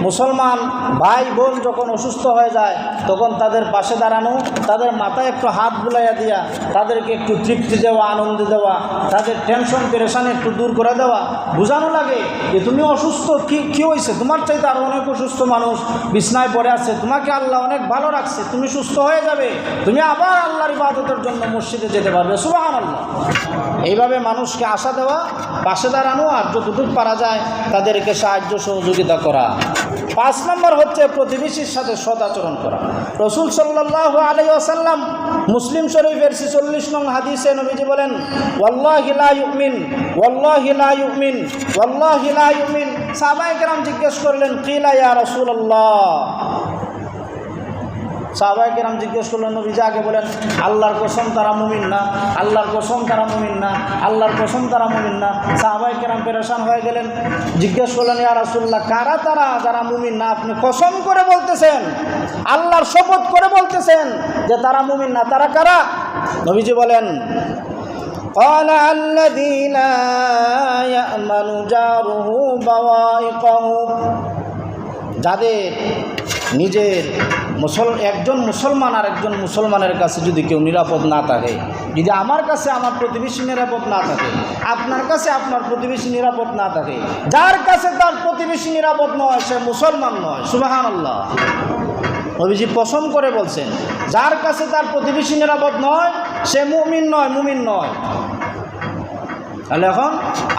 মুসলমান ভাই বোন যখন অসুস্থ হয়ে যায় তখন তাদের পাশে দাঁড়ানো, তাদের মাথায় একটু হাত বুলাইয়া দিয়া তাদেরকে একটু তৃপ্তি দেওয়া, আনন্দ দেওয়া, তাদের টেনশন পেরেশানি একটু দূর করে দেওয়া, বোঝানো লাগে যে তুমি অসুস্থ, কি হয়েছে? তোমার চাইতে আরও অনেক অসুস্থ মানুষ বিছনায় পড়ে আছে, তোমাকে আল্লাহ অনেক ভালো রাখছে, তুমি সুস্থ হয়ে যাবে, তুমি আবার আল্লাহর ইবাদতের জন্য মসজিদে যেতে পারবে। সুবহানাল্লাহ। এইভাবে মানুষকে আশা দেওয়া, পাশে দাঁড়ানো, আর যতটুকু পারা যায় তাদেরকে সাহায্য সহযোগিতা করা। 5 নম্বর হচ্ছে প্রতিবেশীর সাথে সদাচরণ করা। রাসূল সাল্লাল্লাহু আলাইহি ওয়াসাল্লাম মুসলিম শরীফের 46 নং হাদিসে নবীজি বলেন, ওয়াল্লাহি লা ইউমিন, ওয়াল্লাহি লা ইউমিন, ওয়াল্লাহি লা ইউমিন। সাহাবায়ে কেরাম জিজ্ঞেস করলেন, কিলা ইয়া রাসূলুল্লাহ। সাহাবায়ে কেরাম জিজ্ঞেস করলেন, নবীজি আগে বলেন আল্লাহর কসম তারা মুমিন না, আল্লাহর কসম তারা মুমিন না, আল্লাহর কসম তারা মুমিন না। সাহাবায়ে কেরাম পেরেশান হয়ে গেলেন, জিজ্ঞেস করলেন, ইয়া রাসূলুল্লাহ, কারা তারা যারা মুমিন না? আপনি কসম করে বলতেছেন, আল্লাহর শপথ করে বলতেছেন যে তারা মুমিন না, তারা কারা? নবীজি বলেন, قال الذي لا يأمن جاره بوائقه। যাদের নিজের একজন মুসলমান আর একজন মুসলমানের কাছে যদি কেউ নিরাপদ না থাকে, যদি আমার কাছে আমার প্রতিবেশী নিরাপদ না থাকে, আপনার কাছে আপনার প্রতিবেশী নিরাপদ না থাকে, যার কাছে তার প্রতিবেশী নিরাপদ নয় সে মুসলমান নয়। সুবহানাল্লাহ। নবীজি কসম করে বলছেন, যার কাছে তার প্রতিবেশী নিরাপদ নয় সে মুমিন নয়, মুমিন নয়। তাহলে এখন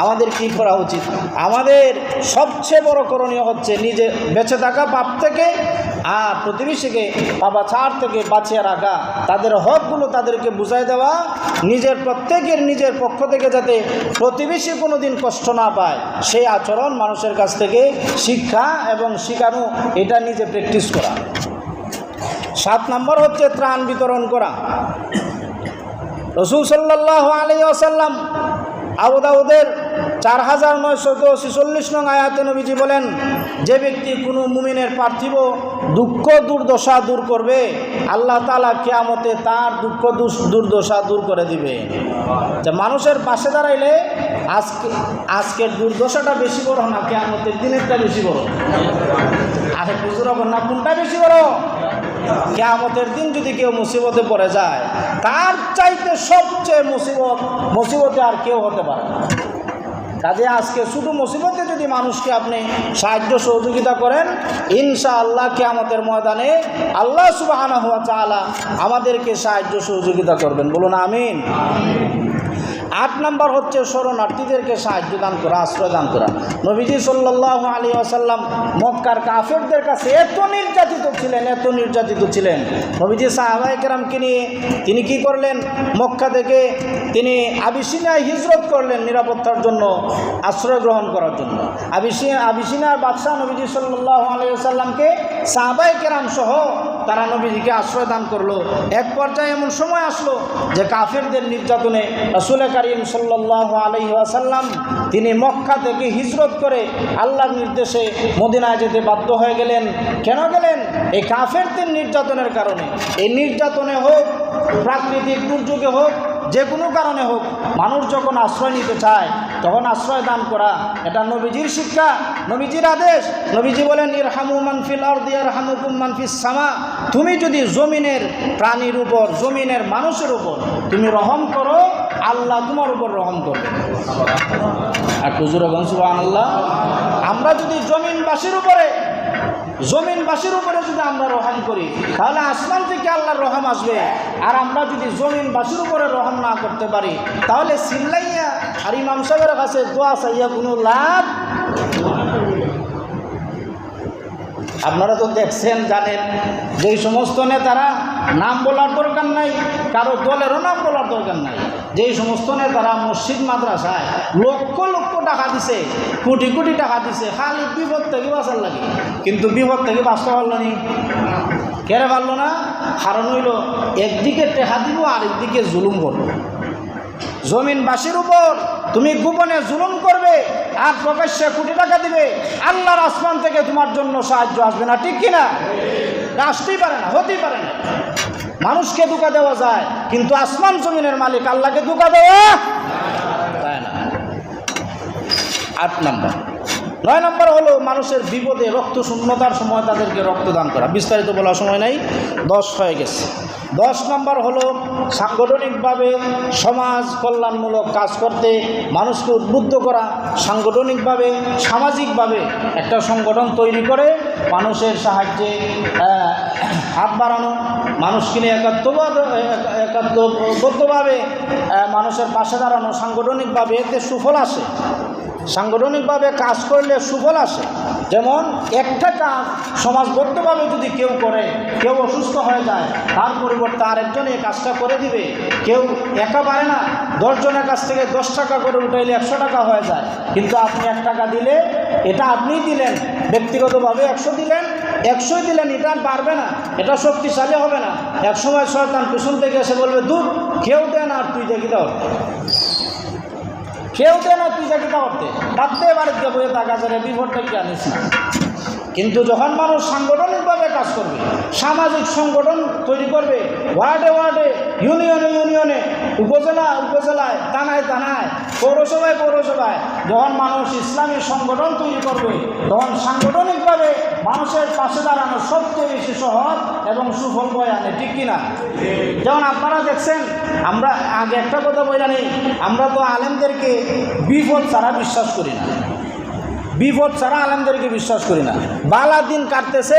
আমাদের কী করা উচিত? আমাদের সবচেয়ে বড় করণীয় হচ্ছে নিজে বেঁচে থাকা পাপ থেকে, আর প্রতিবেশীকে পাপাচার থেকে বাঁচিয়ে রাখা, তাদের হকগুলো তাদেরকে বুঝাই দেওয়া, প্রত্যেকের নিজের পক্ষ থেকে যাতে প্রতিবেশী কোনো দিন কষ্ট না পায় সেই আচরণ মানুষের কাছ থেকে শিক্ষা এবং শেখানো, এটা নিজে প্র্যাকটিস করা। 7 নম্বর হচ্ছে ত্রাণ বিতরণ করা। রাসূল সাল্লাল্লাহু আলাইহি ওয়াসাল্লাম আবু দাউদের 4946 নং আয়াতে নবীজি বলেন, যে ব্যক্তি কোনো মুমিনের পার্থিব দুঃখ দুর্দশা দূর করবে, আল্লাহ তাআলা কিয়ামতে তার দুঃখ দুর্দশা দূর করে দিবে। যে মানুষের পাশে দাঁড়াইলে আজকের দুর্দশাটা বেশি বড় না কিয়ামতের দিনেরটা বেশি বড়? আরে বুঝুর না, কোনটা বেশি বড়? কিয়ামতের দিন যদি কেউ মুসিবতে পড়ে যায়, তার চাইতে সবচেয়ে মুসিবতে আর কেউ হতে পারে না। কাজে আজকে শুধু মুসিবতে যদি মানুষকে আপনি সাহায্য সহযোগিতা করেন, ইনশাআল্লাহ কিয়ামতের ময়দানে আল্লাহ সুবহানাহু ওয়া তাআলা আমাদেরকে সাহায্য সহযোগিতা করবেন। বলুন আমিন। 8 নম্বর হচ্ছে শরণার্থীদেরকে সাহায্য দান করা, আশ্রয় দান করা। নবীজি সাল্লাল্লাহু আলাইহি ওয়াসাল্লাম মক্কার কাফেরদের কাছে এত নির্যাতিত ছিলেন। নবীজি সাহাবায়ে কেরামকে নিয়ে তিনি কি করলেন? মক্কা থেকে তিনি আবিসিনিয়ায় হিজরত করলেন নিরাপত্তার জন্য, আশ্রয় গ্রহণ করার জন্য। আবিসিনিয়ার বাদশাহ নবীজি সাল্লাল্লাহু আলাইহি ওয়াসাল্লামকে সাহাবায়ে কেরাম সহ তারা নবীজিকে আশ্রয় দান করলো। এক পর্যায়ে এমন সময় আসলো যে কাফেরদের নির্যাতনে রাসূল কারীম সাল্লাল্লাহু আলাইহি ওয়াসাল্লাম তিনি মক্কা থেকে হিজরত করে আল্লাহর নির্দেশে মদিনায় যেতে বাধ্য হয়ে গেলেন। কেন গেলেন? এই কাফেরদের নির্যাতনের কারণে। এই নির্যাতনে হোক, প্রাকৃতিক দুর্যোগে হোক, যে কোনো কারণে হোক, মানুষ যখন আশ্রয় নিতে চায় তখন আশ্রয় দান করা, এটা নবীজির শিক্ষা, নবীজির আদেশ। নবীজি বলেন, ইরহামু মান ফিল আরদি ইয়ারহামুকুম মান ফিস সামা। তুমি যদি জমিনের প্রাণীর উপর, জমিনের মানুষের উপর তুমি রহম করো, আল্লাহ তোমার উপর রহম করবে। আর হুজুরে বলেন সুবহানাল্লাহ। আমরা যদি জমিনবাসীর উপরে যদি আমরা রহম করি, তাহলে আসমান থেকে আল্লাহর রহম আসবে। আর আমরা যদি জমিনবাসীর উপরে রহম না করতে পারি, তাহলে চিল্লাইয়া আর ইমাম সাহেবের কাছে দোয়া চাইয়া কোনো লাভ। আপনারা তো দেখছেন, জানেন, যেই সমস্ত নেতারা নাম বলার দরকার নাই, কারো দলেরও নাম বলার দরকার নাই, যেই সমস্ত নেতারা মসজিদ মাদ্রাসায় লক্ষ লক্ষ টাকা দিছে, কোটি কোটি টাকা দিছে, খালি বিপদ থেকে বাঁচার লাগে, কিন্তু বিপদ থেকে বাঁচতে পারলো নি। কেড়ে পারলো না? কারণ হইল একদিকে টেকা দিব আর একদিকে জুলুম করবো। জমিনবাসীর উপর তুমি গোপনে জুলুম করবে আর প্রকাশ্যে কোটি টাকা দিবে, আল্লাহর আসমান থেকে তোমার জন্য সাহায্য আসবে না, ঠিক কিনা? আসতেই পারে না, হতেই পারে না। মানুষকে ধোঁকা দেওয়া যায়, কিন্তু আসমান জমিনের মালিক আল্লাহকে ধোঁকা দেওয়া যায় না। 8 নম্বর, 9 নম্বর হলো মানুষের বিপদে রক্ত শূন্যতার সময় তাদেরকে রক্তদান করা। বিস্তারিত বলার সময় নাই, 10 হয়ে গেছে। 10 নম্বর হলো সাংগঠনিকভাবে সমাজ কল্যাণমূলক কাজ করতে মানুষকে উদ্বুদ্ধ করা, সাংগঠনিকভাবে সামাজিকভাবে একটা সংগঠন তৈরি করে মানুষের সাহায্যে হাত বাড়ানো, মানুষকে নিয়ে একাত্মবদ্ধভাবে মানুষের পাশে দাঁড়ানো। সাংগঠনিকভাবে এতে সুফল আসে, সাংগঠনিকভাবে কাজ করলে সুফল আসে। যেমন একটা কাজ সমাজবদ্ধভাবে যদি কেউ করে, কেউ অসুস্থ হয়ে যায়, তার পরিবর্তে আরেকজন এই কাজটা করে দিবে। কেউ একা পারে না, 10 জনের কাছ থেকে 10 টাকা করে উঠাইলে 100 টাকা হয়ে যায়, কিন্তু আপনি 1 টাকা দিলে এটা আপনিই দিলেন, ব্যক্তিগতভাবে 100 দিলেন, 100 দিলেন, এটা আর পারবে না, এটা শক্তিশালী হবে না। একসময় শয়তান পেছন থেকে এসে বলবে, দূর কেউ দেন আর তুই দেখি দাও, কেউ দেন আর তুই দেখি করতে রাত্রে বাড়িতে বইয়ে টাকা যারা বিপদটা কি আনিস। কিন্তু যখন মানুষ সাংগঠনিকভাবে কাজ করবে, সামাজিক সংগঠন তৈরি করবে, ওয়ার্ডে ওয়ার্ডে, ইউনিয়নে ইউনিয়নে, উপজেলায়, থানায় থানায়, পৌরসভায় যখন মানুষ ইসলামী সংগঠন তৈরি করবে, তখন সাংগঠনিকভাবে মানুষের পাশে দাঁড়ানো সবচেয়ে বেশি সহজ এবং সুফল বয়ে আনে, ঠিক কিনা? যেমন আপনারা দেখছেন, আমরা আগে একটা কথা বলে নেই, আমরা তো আলেমদেরকে বিপদ ছাড়া বিশ্বাস করি না, বিপদ ছাড়া আলেমদেরকে বিশ্বাস করি না। বালা দিন কাটতেছে,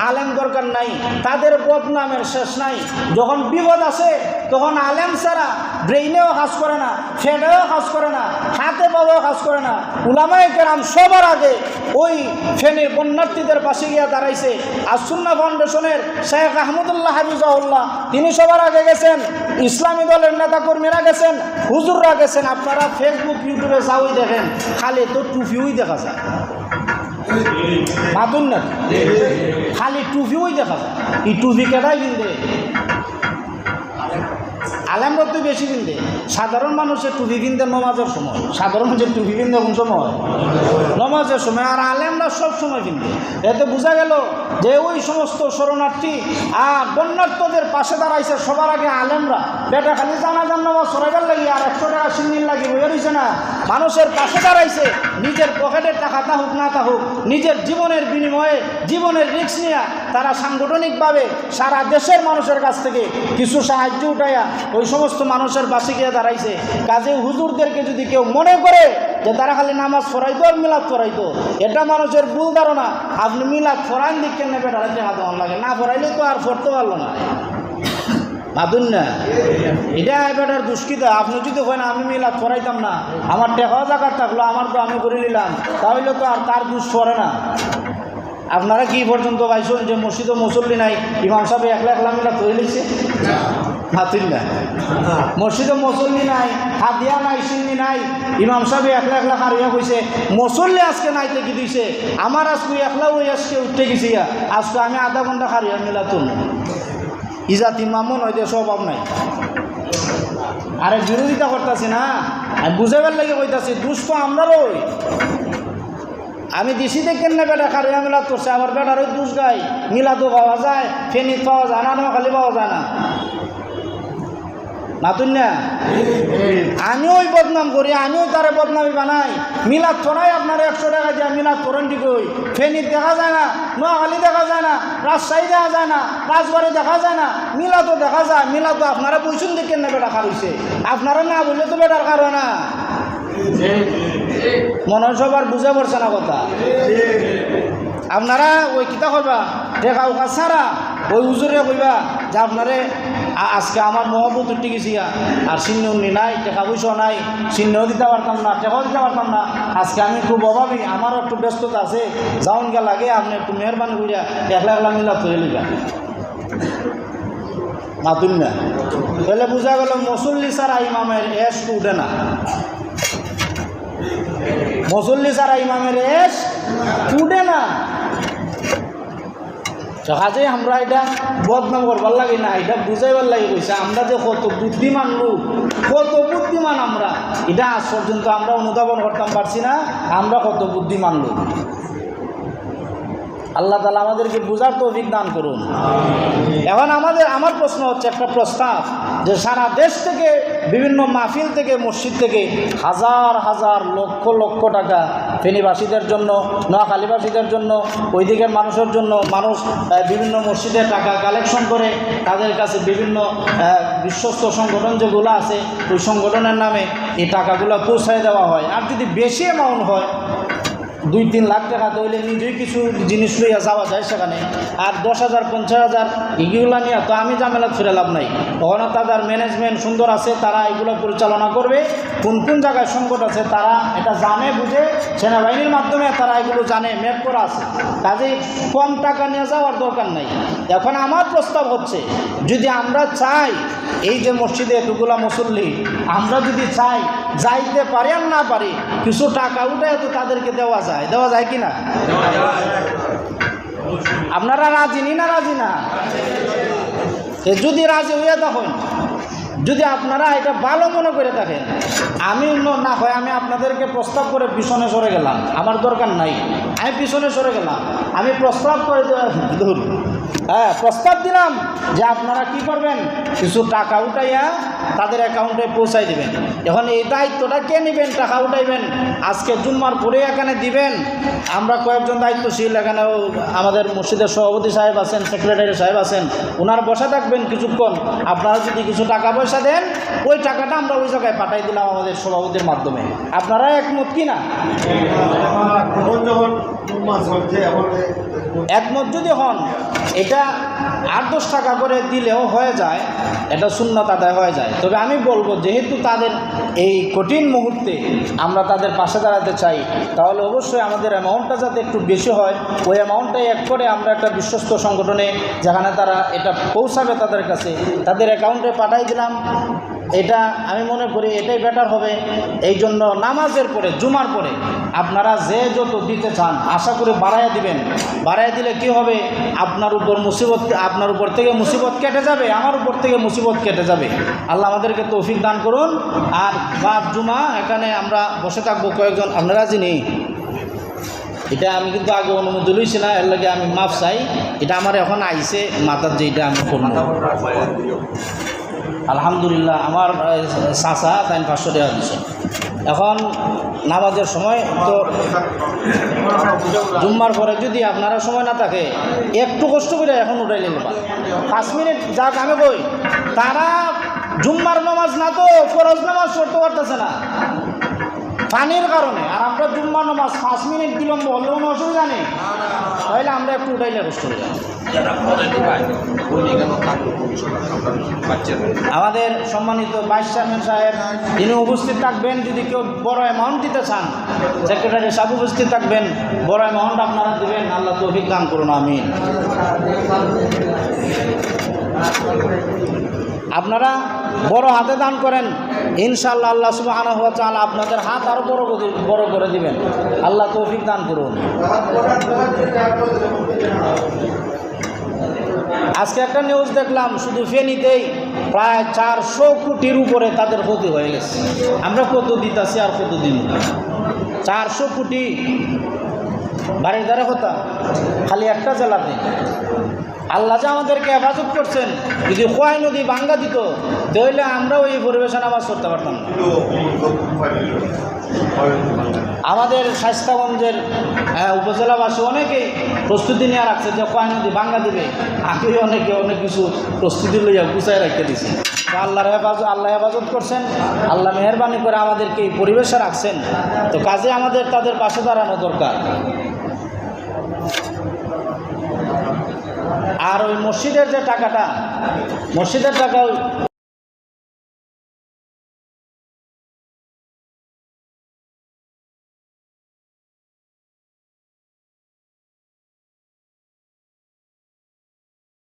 আলেম দরকার নাই, তাদের বদনামের শেষ নাই। যখন বিপদ আসে তখন আলেম ছাড়া ব্রেইনেও কাজ করে না, ফেডেও কাজ করে না, হাতে পাওয়াও কাজ করে না। উলামায়ে কেরাম সবার আগে ওই ফেনীর বন্যার্থীদের পাশে গিয়ে দাঁড়াইছে। আর সুন্নাহ ফাউন্ডেশনের শেখ আহমদুল্লাহ হাফিজাহুল্লাহ তিনি সবার আগে গেছেন, ইসলামী দলের নেতাকর্মীরা গেছেন, হুজুররা গেছেন। আপনারা ফেসবুক ইউটিউবে যাওই দেখেন, খালি তো টুপিওই দেখা যায়, মাতুন না, খালি টুপিওই দেখা যায়। এই টুপি কেটাই কিনবে? আলেমরা তো বেশি কিনবে। সাধারণ মানুষের টুপি কিনতে নমাজের সময়, সাধারণ মানুষের টুপি কিনতে কোন সময়? নমাজের সময়। আর আলেমরা সব সময় কিনবে। এতে বোঝা গেল যে ওই সমস্ত শরণার্থী আর বন্যার্থদের পাশে দাঁড়াইছে সবার আগে আলেমরা। বেটা খালি জানাজান নামাজ সরাইবার লাগি আর 100 টাকা সিন্নির লাগি বইয়া রয়েছে না, মানুষের পাশে দাঁড়াইছে। নিজের পকেটের টাকা থাকুক না থাকুক, নিজের জীবনের বিনিময়ে, জীবনের রিস্ক নিয়ে তারা সাংগঠনিকভাবে সারা দেশের মানুষের কাছ থেকে কিছু সাহায্য উঠাইয়া ওই সমস্ত মানুষের পাশে গিয়ে দাঁড়াইছে। কাজে হুজুরদেরকে যদি কেউ মনে করে যে তারা খালি নামাজ পড়াইতো আর মিলাদ পড়াইতো, এটা মানুষের ভুল ধারণা। আপনি মিলাদ পড়ান দিক কেন বেটারাতে হাত দেওয়ার লাগে, না পড়াইলে তো আর পড়তে পারলো না, ভাবুন না। এটা বেটার দুষ্কৃতা। আপনি যদি হয় না আমি মিলাদ পড়াইতাম না, আমার টেকাও জায়গার থাকলো, আমার তো আমি করে নিলাম, তাহলে তো আর তার দুষ পড়ে না। আপনারা কি পর্যন্ত পাইছেন যে মসজিদে মুসল্লি নাই, ইমাম সাহেব একলা মিলাদ পড়ে নিচ্ছে? হাতিল না, মসজিদে মুসল্লি নাই, হাদিয়া নাই, সিন্নি নাই, ইমাম সাহেব একলা হারিয়া কইছে মুসল্লি আজকে নাইতে কি দিছে, আমার আজকে একলা ওই আজকে উঠতে গেছি, আজকে আমি আধা ঘন্টা হারিয়া মিলাতুন ইজাত ইমামও নয়, দেশ অভাব নাই। আরে বিরোধিতা করতেছি না, আমি বুঝাবার লাগে কইতাছি, দুষ্ট আমরারও। আমি দিছি দেখেন না বেটা খারিয়া মিলাদ করছে, আবার বেটার ওই দুষ গাই মিলাদও পাওয়া যায়, ফেনিত পাওয়া যায় না, নোয়াখালী পাওয়া যায় না, মাতুন না। আমিও ওই বদনাম করি, আমিও তারে বদনামি বানাই। মিলাদ পড়াই আপনার 100 টাকা দিয়ে মিলাদ পড়েন ঠিক ওই ফেনীর দেখা যায় না, নোয়াখালী দেখা যায় না, রাজশাহী দেখা যায় না, রাজবাড়ি দেখা যায় না, মিলাদও দেখা যায়। মিলাদও আপনারা বইসুন দেখেন না বেটা খার হয়েছে, আপনারা না বললে তো বেটার কারো না। মনে হয় সবার বুঝে পড়ছে না কথা। আপনারা ওই কিতা করবা, দেখা ওকা ছাড়া ওই উজুরে কইবা যে আপনারে আজকে আমার মহব্বত উঠে গেছি, আর চিহ্ন উনি নাই, টাকা পয়সা নাই, চিহ্নও দিতে পারতাম না, টাকাও দিতে পারতাম না, আজকে আমি খুব অভাবী, আমারও একটু ব্যস্ততা আছে, যাওন গা লাগে, আপনি একটু মেহরবানি করিয়া একলা মিলাদ করে লিবা, মাতুন না। তাহলে বোঝা গেল মুসল্লি ছাড়া ইমামের এশ উঠে না, মুসল্লি ছাড়া ইমামের এশ উঠে না। কাজে আমরা এটা বদনাম করবার লাগে না, এটা বুঝাইবার লাগে কইছে আমরা যে কত বুদ্ধিমান লোক, কত বুদ্ধিমান আমরা, এটা আজ পর্যন্ত আমরা অনুধাবন করতাম পারছি না আমরা কত বুদ্ধিমান লোক। আল্লাহ তাআলা আমাদেরকে বুঝার তৌফিক দান করুন। এখন আমার প্রশ্ন হচ্ছে, একটা প্রস্তাব, যে সারা দেশ থেকে বিভিন্ন মাহফিল থেকে মসজিদ থেকে হাজার হাজার লক্ষ লক্ষ টাকা ফেনীবাসীদের জন্য, নোয়াখালীবাসীদের জন্য, ওই দিকের মানুষের জন্য মানুষ বিভিন্ন মসজিদে টাকা কালেকশন করে তাদের কাছে বিভিন্ন বিশ্বস্ত সংগঠন যেগুলো আছে ওই সংগঠনের নামে এই টাকাগুলো পৌঁছায় দেওয়া হয়। আর যদি বেশি অ্যামাউন্ট হয় 2-3 লাখ টাকা তাহলে নিজেই কিছু জিনিস লইয়া যাওয়া যায় সেখানে। আর 10,000 50,000 এগুলো নিয়ে তো আমি ঝামেলা ফিরে লাভ নাই। ওখানে তাদের ম্যানেজমেন্ট সুন্দর আছে, তারা এগুলো পরিচালনা করবে। কোন কোন জায়গায় সংকট আছে তারা এটা জানে বুঝে, সেনাবাহিনীর মাধ্যমে তারা এগুলো জানে, ম্যাপ করা আছে। কাজেই কম টাকা নিয়ে যাওয়ার দরকার নাই। এখন আমার প্রস্তাব হচ্ছে, যদি আমরা চাই এই যে মসজিদে এতগুলা মুসল্লি, আমরা যদি চাই যাইতে পারি আর না পারি কিছু টাকা উঠে তো তাদেরকে দেওয়া যায় কি না? আপনারা রাজি না? রাজি না? যদি রাজি হইয়া দেখুন, যদি আপনারা এটা ভালো মনে করে থাকেন, আমি না হয় আমি আপনাদেরকে প্রস্তাব করে পিছনে সরে গেলাম, আমার দরকার নাই, আমি পিছনে সরে গেলাম, আমি প্রস্তাব করে ধরুন, প্রস্তাব দিলাম যে আপনারা কি করবেন, কিছু টাকা উঠাইয়া তাদের অ্যাকাউন্টে পৌঁছাই দিবেন। এখন এই দায়িত্বটা কে নেবেন? টাকা উঠাইবেন, আজকে জুম্মার পরে এখানে দিবেন। আমরা কয়েকজন দায়িত্বশীল, এখানে আমাদের মসজিদের সভাপতি সাহেব আছেন, সেক্রেটারি সাহেব আছেন, ওনার বসা থাকবেন কিছুক্ষণ। আপনারা যদি কিছু টাকা পয়সা দেন, ওই টাকাটা আমরা ওই জায়গায় পাঠাই দিলাম আমাদের সভাপতির মাধ্যমে। আপনারা একমত কি না? একমত যদি হন, এটা 8-10 টাকা করে দিলেও হয়ে যায়, এটা সুন্নাত আদায় হয়ে যায়। তবে আমি বলবো, যেহেতু তাদের এই কঠিন মুহূর্তে আমরা তাদের পাশে দাঁড়াতে চাই, তাহলে অবশ্যই আমাদের অ্যামাউন্টটা যাতে একটু বেশি হয়, ওই অ্যামাউন্টটাই এক করে আমরা একটা বিশ্বস্ত সংগঠনে, যেখানে তারা এটা পৌঁছাবে তাদের কাছে, তাদের অ্যাকাউন্টে পাঠাই দিলাম। এটা আমি মনে করি এটাই বেটার হবে। এই জন্য নামাজের পরে, জুমার পরে আপনারা যে যত দিতে চান আশা করে বাড়াইয়া দিবেন। বাড়াইয়া দিলে কি হবে, আপনার উপর থেকে মুসিবত কেটে যাবে, আমার উপর থেকে মুসিবত কেটে যাবে। আল্লাহ আমাদেরকে তৌফিক দান করুন। আর বাদ জুমা এখানে আমরা বসে থাকবো কয়েকজন, আপনারা যিনি, এটা আমি কিন্তু আগে অনুমতি লইছি না, এর লাগে আমি মাফ চাই। এটা আমার এখন আইছে মাথার, যে এটা আমি করব। আলহামদুলিল্লাহ, আমার চাচা তাই 500 টাকা দিচ্ছে। এখন নামাজের সময় তো জুম্মার পরে যদি আপনারা সময় না থাকে, একটু কষ্ট করে এখন উঠাই নিতে পারেন। 5 মিনিট যাক আমি বই, তারা জুম্মার নামাজ না তো ফরজ নামাজ পড়তে পারতেছে না পানির কারণে। আর আমরা জুম্মার নামাজ 5 মিনিট বিলম্ব হলে কোনো অসুবিধা নেই, তাহলে আমরা একটু উঠাইলে কষ্ট হয়ে যাই। আমাদের সম্মানিত ভাইস চেয়ারম্যান সাহেব তিনি উপস্থিত থাকবেন। যদি কেউ বড় অ্যামাউন্ট দিতে চান, সেক্রেটারি সাহেব উপস্থিত থাকবেন, বড় অ্যামাউন্ট আপনারা দেবেন। আল্লাহ তৌফিক দান করুন, আমিন। আপনারা বড় হাতে দান করেন, ইনশাআল্লাহ আল্লাহ সুবহানাহু ওয়া তাআলা আপনাদের হাত আরো বড় করে দিবেন। আল্লাহ তৌফিক দান করুন। আজকে একটা নিউজ দেখলাম, শুধু ফেনীতেই প্রায় 400 কোটির উপরে তাদের ক্ষতি হয়ে গেছে। আমরা কত দিতেছি আর কত দিন? 400 কোটি বাড়ির দ্বারা কথা, খালি একটা জেলাতে। আল্লাহ যে আমাদেরকে হেফাজত করছেন, যদি খোয়াই নদী ভাঙ্গা দিত তাহলে আমরাও এই পরিবেশন আবাস করতে পারতাম। আমাদের শায়েস্তাগঞ্জের উপজেলাবাসী অনেকেই প্রস্তুতি নিয়ে রাখছে যে খোয়াই নদী ভাঙ্গা দিবে। আমি অনেক কিছু প্রস্তুতি লইয়া গুছাই রাখতে দিছি। তো আল্লাহ হেফাজত করছেন, আল্লাহ মেহরবানি করে আমাদেরকে এই পরিবেশে রাখছেন। তো কাজে আমাদের তাদের পাশে দাঁড়ানো দরকার। আর ওই মসজিদের যে টাকাটা, মসজিদের টাকা